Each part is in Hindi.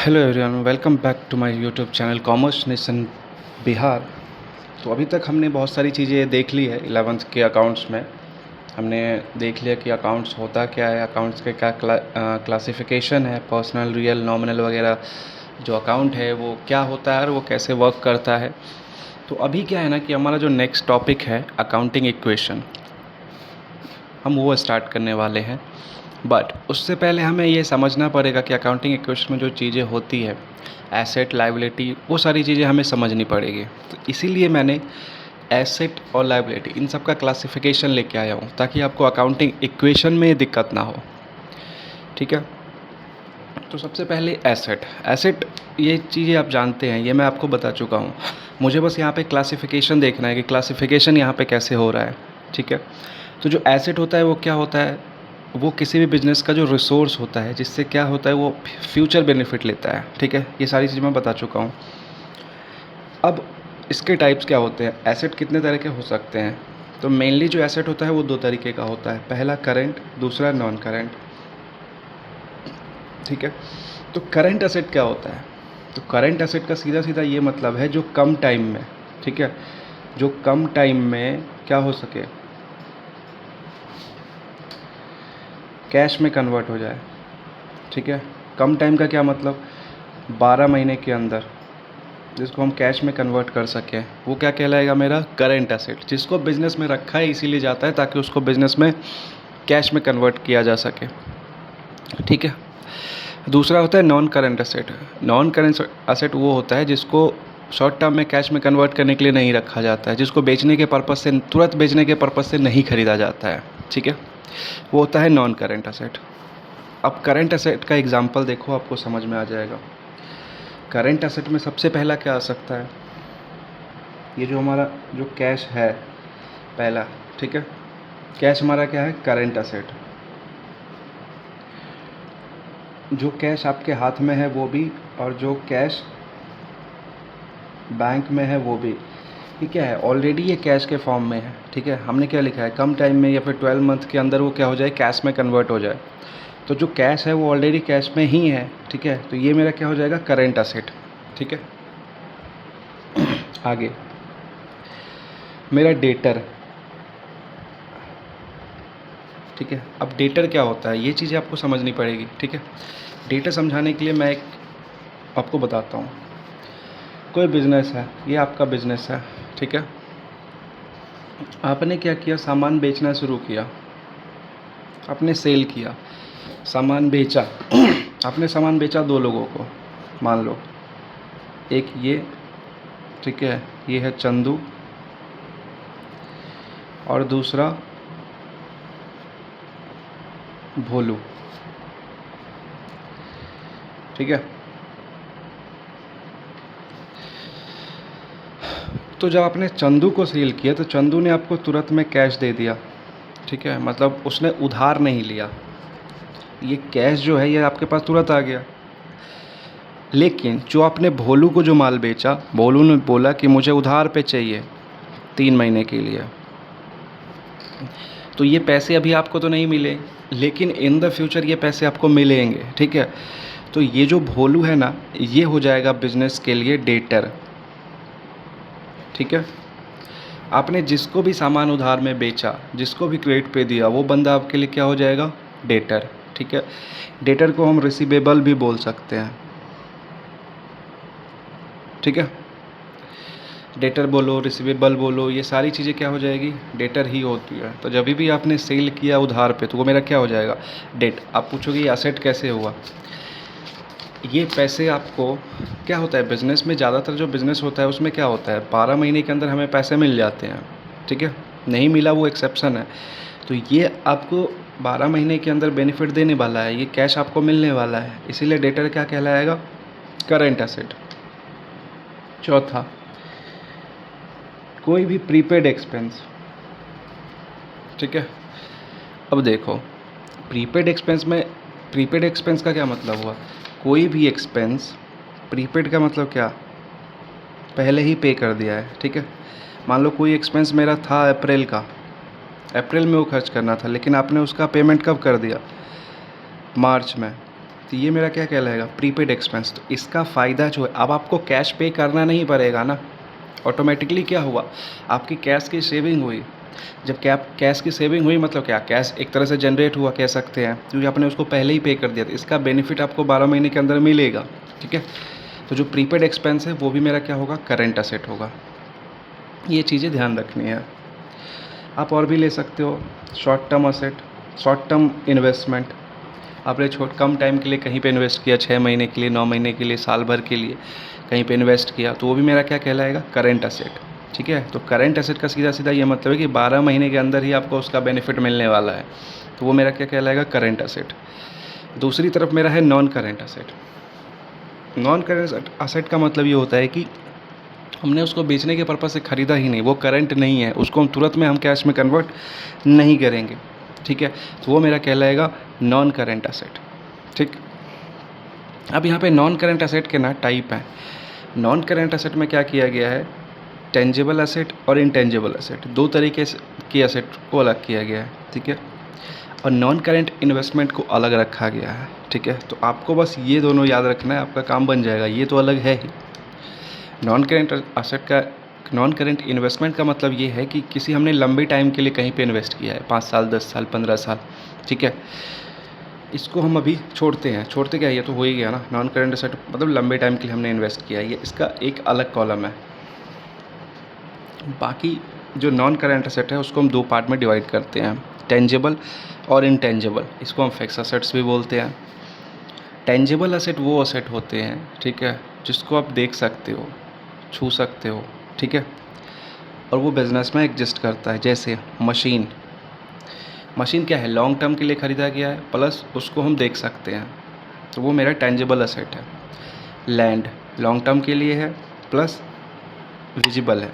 Hello everyone, welcome back to my YouTube channel Commerce Nation Bihar. तो अभी तक हमने बहुत सारी चीज़ें देख ली है 11th के अकाउंट्स में। हमने देख लिया कि अकाउंट्स होता क्या है, अकाउंट्स के क्या क्लासिफिकेशन है, पर्सनल, रियल, नॉमिनल वगैरह जो अकाउंट है वो क्या होता है और वो कैसे वर्क करता है। तो अभी क्या है ना कि हमारा जो नेक्स्ट टॉपिक है अकाउंटिंग इक्वेशन, हम वो स्टार्ट करने वाले हैं। बट उससे पहले हमें ये समझना पड़ेगा कि अकाउंटिंग इक्वेशन में जो चीज़ें होती है, एसेट, लायबिलिटी, वो सारी चीज़ें हमें समझनी पड़ेगी। तो इसीलिए मैंने एसेट और लायबिलिटी इन सब का क्लासिफिकेशन लेके आया हूँ ताकि आपको अकाउंटिंग इक्वेशन में दिक्कत ना हो। ठीक है, तो सबसे पहले एसेट। एसेट ये चीज़ें आप जानते हैं, ये मैं आपको बता चुका हूँ। मुझे बस यहाँ पे क्लासिफिकेशन देखना है कि क्लासिफिकेशन यहाँ पे कैसे हो रहा है। ठीक है, तो जो एसेट होता है वो क्या होता है, वो किसी भी बिज़नेस का जो रिसोर्स होता है जिससे क्या होता है वो फ्यूचर बेनिफिट लेता है। ठीक है, ये सारी चीज़ें मैं बता चुका हूँ। अब इसके टाइप्स क्या होते हैं, एसेट कितने तरह के हो सकते हैं। तो मेनली जो एसेट होता है वो दो तरीके का होता है, पहला करंट, दूसरा नॉन करंट। ठीक है, तो करंट एसेट क्या होता है, तो करंट एसेट का सीधा सीधा ये मतलब है जो कम टाइम में, ठीक है, जो कम टाइम में क्या हो सके, कैश में कन्वर्ट हो जाए। ठीक है, कम टाइम का क्या मतलब, 12 महीने के अंदर जिसको हम कैश में कन्वर्ट कर सकें, वो क्या कहलाएगा, मेरा करंट एसेट। जिसको बिज़नेस में रखा है इसीलिए जाता है ताकि उसको बिज़नेस में कैश में कन्वर्ट किया जा सके। ठीक है, दूसरा होता है non current asset. Non current asset वो होता है जिसको शॉर्ट टर्म में कैश में कन्वर्ट करने के लिए नहीं रखा जाता है, जिसको बेचने के पर्पज़ से, तुरंत बेचने के पर्पज़ से नहीं खरीदा जाता है। ठीक है, वो होता है नॉन करंट एसेट। अब करंट एसेट का एग्जांपल देखो, आपको समझ में आ जाएगा। करंट एसेट में सबसे पहला क्या आ सकता है, ये जो हमारा जो कैश है पहला। ठीक है, कैश हमारा क्या है, करंट एसेट। जो कैश आपके हाथ में है वो भी, और जो कैश बैंक में है वो भी। ये क्या है, ऑलरेडी ये कैश के फॉर्म में है। ठीक है, हमने क्या लिखा है, कम टाइम में या फिर 12 मंथ के अंदर वो क्या हो जाए, कैश में कन्वर्ट हो जाए। तो जो कैश है वो ऑलरेडी कैश में ही है। ठीक है, तो ये मेरा क्या हो जाएगा, करंट एसेट। ठीक है, आगे मेरा डेटर। ठीक है, अब डेटर क्या होता है, ये चीज़ें आपको समझनी पड़ेगी। ठीक है, डेटर समझाने के लिए मैं एक आपको बताता हूँ। कोई बिज़नेस है, ये आपका बिज़नेस है। ठीक है, आपने क्या किया, सामान बेचना शुरू किया, आपने सेल किया, सामान बेचा। आपने सामान बेचा दो लोगों को, मान लो एक ये, ठीक है, ये है चंदू, और दूसरा भोलू। ठीक है, तो जब आपने चंदू को सेल किया तो चंदू ने आपको तुरंत में कैश दे दिया। ठीक है, मतलब उसने उधार नहीं लिया, ये कैश जो है ये आपके पास तुरंत आ गया। लेकिन जो आपने भोलू को जो माल बेचा, भोलू ने बोला कि मुझे उधार पे चाहिए 3 महीने के लिए, तो ये पैसे अभी आपको तो नहीं मिले, लेकिन इन द फ्यूचर ये पैसे आपको मिलेंगे। ठीक है, तो ये जो भोलू है ना, ये हो जाएगा बिजनेस के लिए डेटर। ठीक है, आपने जिसको भी सामान उधार में बेचा, जिसको भी क्रेडिट पे दिया, वो बंदा आपके लिए क्या हो जाएगा, डेटर। ठीक है, डेटर को हम रिसीवेबल भी बोल सकते हैं। ठीक है, डेटर बोलो, रिसीवेबल बोलो, ये सारी चीज़ें क्या हो जाएगी, डेटर ही होती है। तो जब भी आपने सेल किया उधार पे तो वो मेरा क्या हो जाएगा, डेट। आप पूछोगे ये एसेट कैसे हुआ, ये पैसे आपको क्या होता है, बिज़नेस में ज़्यादातर जो बिज़नेस होता है उसमें क्या होता है, 12 महीने के अंदर हमें पैसे मिल जाते हैं। ठीक है, नहीं मिला वो एक्सेप्शन है। तो ये आपको 12 महीने के अंदर बेनिफिट देने वाला है, ये कैश आपको मिलने वाला है, इसीलिए डेटर क्या कहलाएगा, करंट एसेट। चौथा, कोई भी प्रीपेड एक्सपेंस। ठीक है, अब देखो प्रीपेड एक्सपेंस का क्या मतलब हुआ, कोई भी एक्सपेंस, प्रीपेड का मतलब क्या, पहले ही पे कर दिया है। ठीक है, मान लो कोई एक्सपेंस मेरा था अप्रैल का, अप्रैल में वो खर्च करना था, लेकिन आपने उसका पेमेंट कब कर दिया, मार्च में। तो ये मेरा क्या कहलाएगा, प्रीपेड एक्सपेंस। तो इसका फ़ायदा जो है, अब आपको कैश पे करना नहीं पड़ेगा ना, ऑटोमेटिकली क्या हुआ, आपकी कैश की सेविंग हुई। जब कैश की सेविंग हुई मतलब क्या, कैश एक तरह से जनरेट हुआ कह सकते हैं, क्योंकि आपने उसको पहले ही पे कर दिया था। इसका बेनिफिट आपको 12 महीने के अंदर मिलेगा, ठीक है। तो जो प्रीपेड एक्सपेंस है वो भी मेरा क्या होगा, करंट असेट होगा। ये चीज़ें ध्यान रखनी है। आप और भी ले सकते हो, short term asset, short term investment. आपने कम टाइम के लिए कहीं पे इन्वेस्ट किया, 6 महीने के लिए, 9 महीने के लिए, साल भर के लिए कहीं पे इन्वेस्ट किया, तो वो भी मेरा क्या कहलाएगा, करंट असेट, ठीक है। तो करंट असेट का सीधा सीधा ये मतलब है कि 12 महीने के अंदर ही आपको उसका बेनिफिट मिलने वाला है, तो वो मेरा क्या कहलाएगा, करंट असेट। दूसरी तरफ मेरा है non current asset. Non current asset का मतलब ये होता है कि हमने उसको बेचने के पर्पज़ से ख़रीदा ही नहीं, वो करंट नहीं है, उसको हम तुरंत में हम कैश में कन्वर्ट नहीं करेंगे, ठीक है। तो वो मेरा कहलाएगा नॉन करंट असेट, ठीक। अब यहाँ पे नॉन करंट असेट के ना टाइप हैं। नॉन करंट असेट में क्या किया गया है, टेंजिबल असेट और इनटेंजिबल असेट, दो तरीके से की असेट को अलग किया गया है, ठीक है। और नॉन करंट इन्वेस्टमेंट को अलग रखा गया है, ठीक है। तो आपको बस ये दोनों याद रखना है, आपका काम बन जाएगा। ये तो अलग है ही। नॉन करंट असेट का, नॉन करंट इन्वेस्टमेंट का मतलब ये है कि किसी हमने लंबे टाइम के लिए कहीं पे इन्वेस्ट किया है, 5 साल, 10 साल, 15 साल, ठीक है। इसको हम अभी छोड़ते हैं, छोड़ते क्या, ये तो हो ही गया ना। नॉन करंट असेट मतलब लंबे टाइम के लिए हमने इन्वेस्ट किया है, ये इसका एक अलग कॉलम है। बाकी जो नॉन करंट असेट है उसको हम 2 पार्ट में डिवाइड करते हैं, टेंजिबल और इनटेंजिबल। इसको हम फिक्स असेट्स भी बोलते हैं। टेंजिबल असेट वो असेट होते हैं, ठीक है, जिसको आप देख सकते हो, छू सकते हो, ठीक है, और वो बिज़नेस में एग्जिस्ट करता है। जैसे मशीन, मशीन क्या है, लॉन्ग टर्म के लिए ख़रीदा गया है, प्लस उसको हम देख सकते हैं, तो वो मेरा टेंजिबल असेट है। लैंड लॉन्ग टर्म के लिए है, प्लस विजिबल है।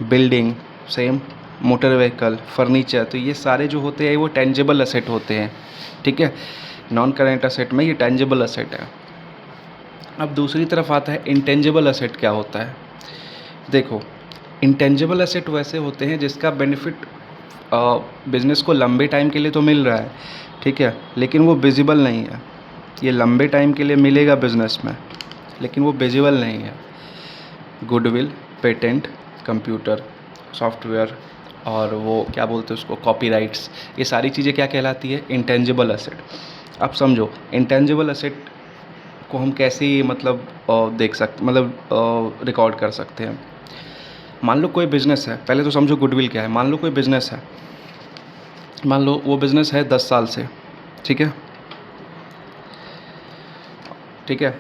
Building same, motor vehicle, furniture, तो ये सारे जो होते हैं वो टेंजिबल असेट होते हैं, ठीक है। नॉन करंट असेट में ये टेंजिबल असेट है। अब दूसरी तरफ आता है इंटेंजिबल असेट। क्या होता है, देखो, इंटेंजिबल असेट वैसे होते हैं जिसका बेनिफिट बिज़नेस को लंबे टाइम के लिए तो मिल रहा है, ठीक है, लेकिन वो विजिबल नहीं है। ये लंबे टाइम के लिए मिलेगा बिज़नेस में, लेकिन वो विजिबल नहीं है। गुडविल, पेटेंट, कंप्यूटर, सॉफ्टवेयर, और वो क्या बोलते हैं उसको, कॉपीराइट्स, ये सारी चीज़ें क्या कहलाती है, इंटेंजिबल असेट। अब समझो, इंटेंजिबल असेट को हम कैसे मतलब देख सकते, मतलब रिकॉर्ड कर सकते हैं। मान लो कोई बिज़नेस है, पहले तो समझो गुडविल क्या है। मान लो कोई बिज़नेस है, मान लो वो बिज़नेस है 10 साल से, ठीक है, ठीक है।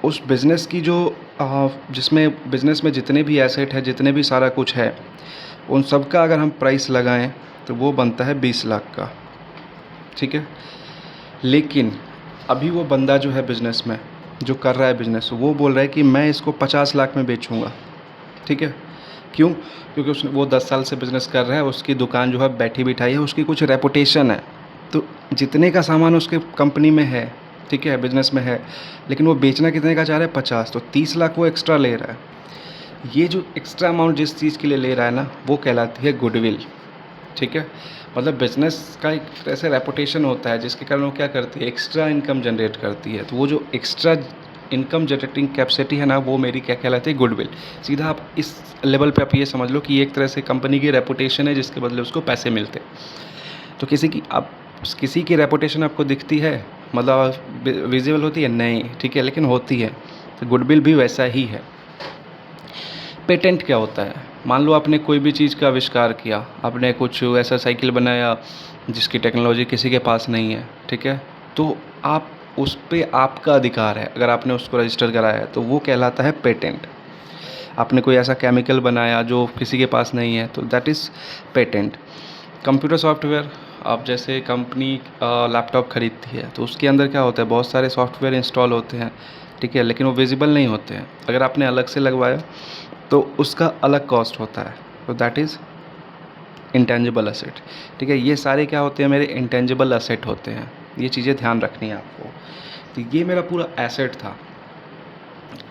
उस बिज़नेस की जो जिसमें बिज़नेस में जितने भी एसेट है, जितने भी सारा कुछ है, उन सब का अगर हम प्राइस लगाएं तो वो बनता है 20 लाख का, ठीक है। लेकिन अभी वो बंदा जो है बिज़नेस में जो कर रहा है बिज़नेस, वो बोल रहा है कि मैं इसको 50 लाख में बेचूंगा, ठीक है। क्यों, क्योंकि उसने वो 10 साल से बिज़नेस कर रहा है, उसकी दुकान जो है बैठी बिठाई है, उसकी कुछ रेपुटेशन है। तो जितने का सामान उसके कंपनी में है, ठीक है, बिज़नेस में है, लेकिन वो बेचना कितने का चाह रहा है, 50, तो 30 लाख वो एक्स्ट्रा ले रहा है। ये जो एक्स्ट्रा अमाउंट जिस चीज़ के लिए ले रहा है ना, वो कहलाती है गुडविल, ठीक है। मतलब बिज़नेस का एक तरह से रेपुटेशन होता है, जिसके कारण वो क्या करती है, एक्स्ट्रा इनकम जनरेट करती है। तो वो जो एक्स्ट्रा इनकम जनरेटिंग कैपेसिटी है ना, वो मेरी क्या कहलाती है, गुडविल। सीधा आप इस लेवल पे आप ये समझ लो कि एक तरह से कंपनी की रेपुटेशन है, जिसके बदले उसको पैसे मिलते हैं। तो किसी की रेपुटेशन आपको दिखती है, मतलब विजिबल होती है नहीं, ठीक है, लेकिन होती है। तो गुडविल भी वैसा ही है। पेटेंट क्या होता है, मान लो आपने कोई भी चीज़ का आविष्कार किया, आपने कुछ ऐसा साइकिल बनाया जिसकी टेक्नोलॉजी किसी के पास नहीं है, ठीक है, तो आप उस पे आपका अधिकार है, अगर आपने उसको रजिस्टर कराया है तो वो कहलाता है पेटेंट। आपने कोई ऐसा केमिकल बनाया जो किसी के पास नहीं है, तो that is patent. Computer software, आप जैसे कंपनी लैपटॉप खरीदती है तो उसके अंदर क्या होता है, बहुत सारे सॉफ्टवेयर इंस्टॉल होते हैं, ठीक है, लेकिन वो विजिबल नहीं होते हैं। अगर आपने अलग से लगवाया तो उसका अलग कॉस्ट होता है, तो दैट इज़ इंटेंजिबल असेट, ठीक है। ये सारे क्या होते हैं, मेरे इंटेंजिबल असेट होते हैं। ये चीज़ें ध्यान रखनी है आपको। तो ये मेरा पूरा एसेट था।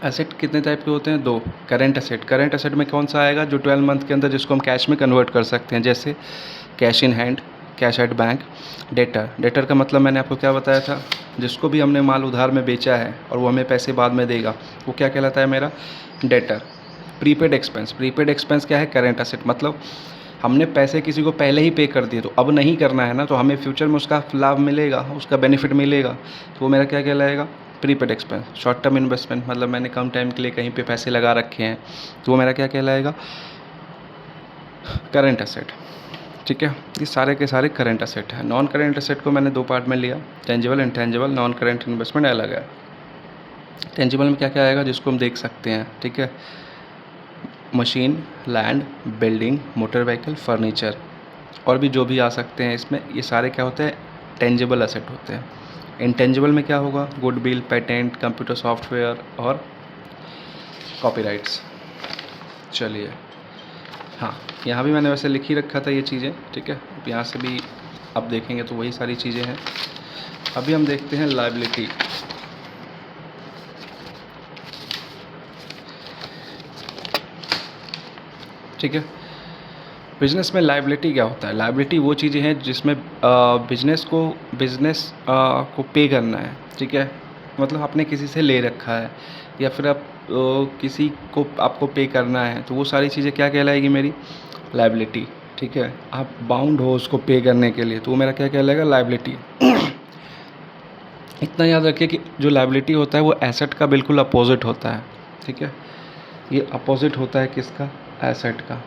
एसेट कितने टाइप के होते हैं, 2। करंट असेट, करंट असेट में कौन सा आएगा, जो 12 मंथ के अंदर जिसको हम कैश में कन्वर्ट कर सकते हैं, जैसे cash in hand, cash at bank. Debtor, debtor का मतलब मैंने आपको क्या बताया था, जिसको भी हमने माल उधार में बेचा है और वो हमें पैसे बाद में देगा, वो क्या कहलाता है मेरा? Debtor. Prepaid expense, prepaid expense क्या है? Current asset. मतलब हमने पैसे किसी को पहले ही पे कर दिए, तो अब नहीं करना है ना, तो हमें फ्यूचर में उसका लाभ मिलेगा, उसका बेनिफिट मिलेगा, तो वो मेरा क्या कहलाएगा? Prepaid expense. Short term investment, मतलब मैंने कम टाइम के लिए कहीं पे पैसे लगा रखे हैं, तो वो मेरा क्या कहलाएगा? Current asset. ठीक है, ये सारे के सारे करेंट असेट है। नॉन करेंट असेट को मैंने 2 पार्ट में लिया, tangible, intangible. Non current investment अलग है। टेंजिबल में क्या क्या आएगा? जिसको हम देख सकते हैं। ठीक है, machine, land, building, motor vehicle, furniture, और भी जो भी आ सकते हैं इसमें, ये सारे क्या होते हैं? टेंजिबल असेट होते हैं। इंटेंजिबल में क्या होगा? गुडविल, पेटेंट, कंप्यूटर सॉफ्टवेयर और कॉपीराइट्स। चलिए, हाँ, यहाँ भी मैंने वैसे लिख ही रखा था ये चीज़ें। ठीक है, अब यहाँ से भी अब देखेंगे तो वही सारी चीज़ें हैं। अभी हम देखते हैं लायबिलिटी। ठीक है, बिजनेस में लायबिलिटी क्या होता है? लायबिलिटी वो चीज़ें हैं जिसमें बिजनेस को पे करना है। ठीक है, मतलब आपने किसी से ले रखा है या फिर आप किसी को आपको पे करना है, तो वो सारी चीज़ें क्या कहलाएगी? मेरी लायबिलिटी। ठीक है, आप बाउंड हो उसको पे करने के लिए, तो वो मेरा क्या कहलाएगा? लायबिलिटी। इतना याद रखिए कि जो लायबिलिटी होता है वो एसेट का बिल्कुल अपोजिट होता है। ठीक है, ये अपोजिट होता है किसका? एसेट का।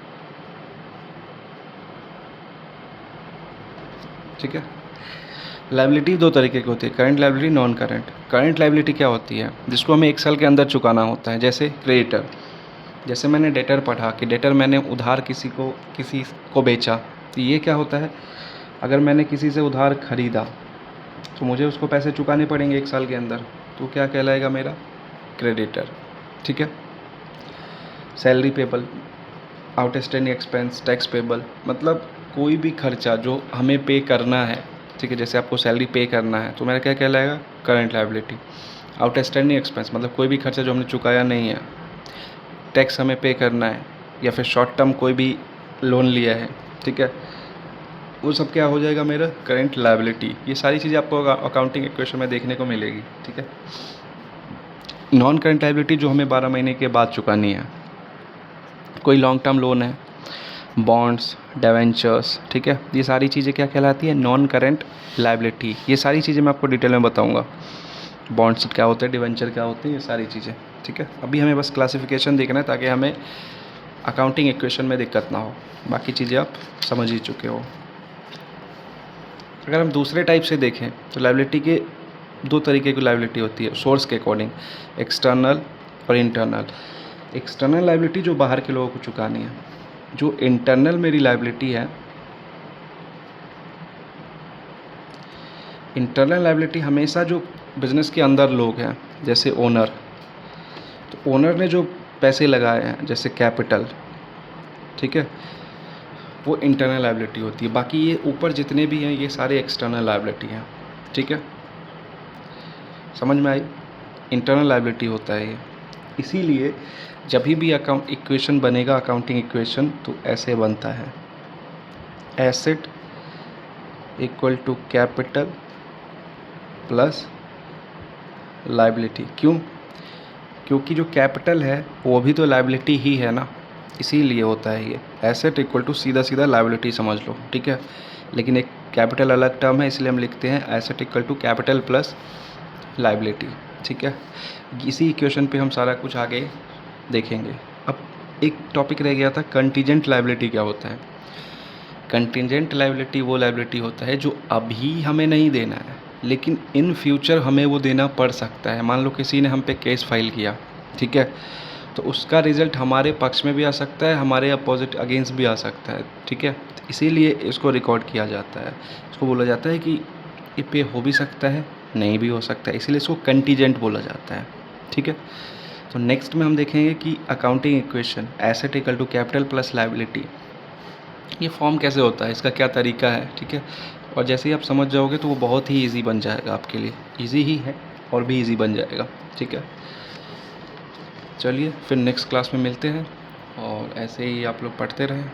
ठीक है, लायबिलिटी 2 तरीके की होती है, current liability, non current. Current liability क्या होती है? जिसको हमें 1 साल के अंदर चुकाना होता है, जैसे क्रेडिटर। जैसे मैंने डेटर पढ़ा कि डेटर मैंने उधार किसी को बेचा, तो ये क्या होता है? अगर मैंने किसी से उधार खरीदा तो मुझे उसको पैसे चुकाने पड़ेंगे 1 साल के अंदर, तो क्या कहलाएगा? मेरा क्रेडिटर। ठीक है, salary payable, outstanding expense, tax payable, मतलब कोई भी खर्चा जो हमें पे करना है। ठीक है, जैसे आपको सैलरी पे करना है, तो मेरा क्या कहलाएगा? Current liability. आउटस्टैंडिंग एक्सपेंस, मतलब कोई भी खर्चा जो हमने चुकाया नहीं है। टैक्स हमें पे करना है, या फिर शॉर्ट टर्म कोई भी लोन लिया है। ठीक है, वो सब क्या हो जाएगा? मेरा करंट लायबिलिटी। ये सारी चीज़ें आपको अकाउंटिंग इक्वेशन में देखने को मिलेगी। ठीक है, नॉन करंट लायबिलिटी जो हमें 12 महीने के बाद चुकानी है, कोई लॉन्ग टर्म लोन है, बॉन्ड्स, डिवेंचर्स। ठीक है, ये सारी चीज़ें क्या कहलाती है? Non current liability. ये सारी चीज़ें मैं आपको डिटेल में बताऊंगा। बॉन्ड्स क्या होते हैं, डिवेंचर क्या होते हैं, ये सारी चीज़ें। ठीक है, अभी हमें बस क्लासिफिकेशन देखना है ताकि हमें अकाउंटिंग इक्वेशन में दिक्कत ना हो। बाकी चीज़ें आप समझ ही चुके हो। अगर हम दूसरे टाइप से देखें तो लायबिलिटी के 2 तरीके की लायबिलिटी होती है सोर्स के अकॉर्डिंग, एक्सटर्नल और इंटरनल। एक्सटर्नल लायबिलिटी जो बाहर के लोगों को चुकानी है। जो इंटरनल मेरी लायबिलिटी है, इंटरनल लायबिलिटी हमेशा जो बिज़नेस के अंदर लोग हैं, जैसे ओनर, तो ओनर ने जो पैसे लगाए हैं जैसे कैपिटल, ठीक है, वो इंटरनल लायबिलिटी होती है। बाकी ये ऊपर जितने भी हैं ये सारे एक्सटर्नल लायबिलिटी हैं। ठीक है, समझ में आई? इंटरनल लायबिलिटी होता है ये। इसीलिए जब भी अकाउंट इक्वेशन बनेगा, अकाउंटिंग इक्वेशन, तो ऐसे बनता है, asset equal to capital plus liability. क्यों? क्योंकि जो कैपिटल है वो भी तो लायबिलिटी ही है ना, इसीलिए होता है ये। एसेट इक्वल टू सीधा सीधा लायबिलिटी समझ लो। ठीक है, लेकिन एक कैपिटल अलग टर्म है, इसलिए हम लिखते हैं asset equal to capital plus liability. ठीक है, इसी इक्वेशन पे हम सारा कुछ आगे देखेंगे। अब एक टॉपिक रह गया था, कंटीजेंट लायबिलिटी क्या होता है? कंटीजेंट लायबिलिटी वो लायबिलिटी होता है जो अभी हमें नहीं देना है, लेकिन इन फ्यूचर हमें वो देना पड़ सकता है। मान लो किसी ने हम पे केस फाइल किया, ठीक है, तो उसका रिज़ल्ट हमारे पक्ष में भी आ सकता है, हमारे अपोजिट अगेंस्ट भी आ सकता है। ठीक है, इसीलिए इसको रिकॉर्ड किया जाता है। इसको बोला जाता है कि ये पे हो भी सकता है, नहीं भी हो सकता है, इसीलिए इसको कंटीजेंट बोला जाता है। ठीक है, तो नेक्स्ट में हम देखेंगे कि accounting equation asset equal to capital plus liability ये फॉर्म कैसे होता है, इसका क्या तरीका है। ठीक है, और जैसे ही आप समझ जाओगे तो वो बहुत ही ईजी बन जाएगा आपके लिए। ईजी ही है और भी ईजी बन जाएगा। ठीक है, चलिए फिर नेक्स्ट क्लास में मिलते हैं और ऐसे ही आप लोग पढ़ते रहें।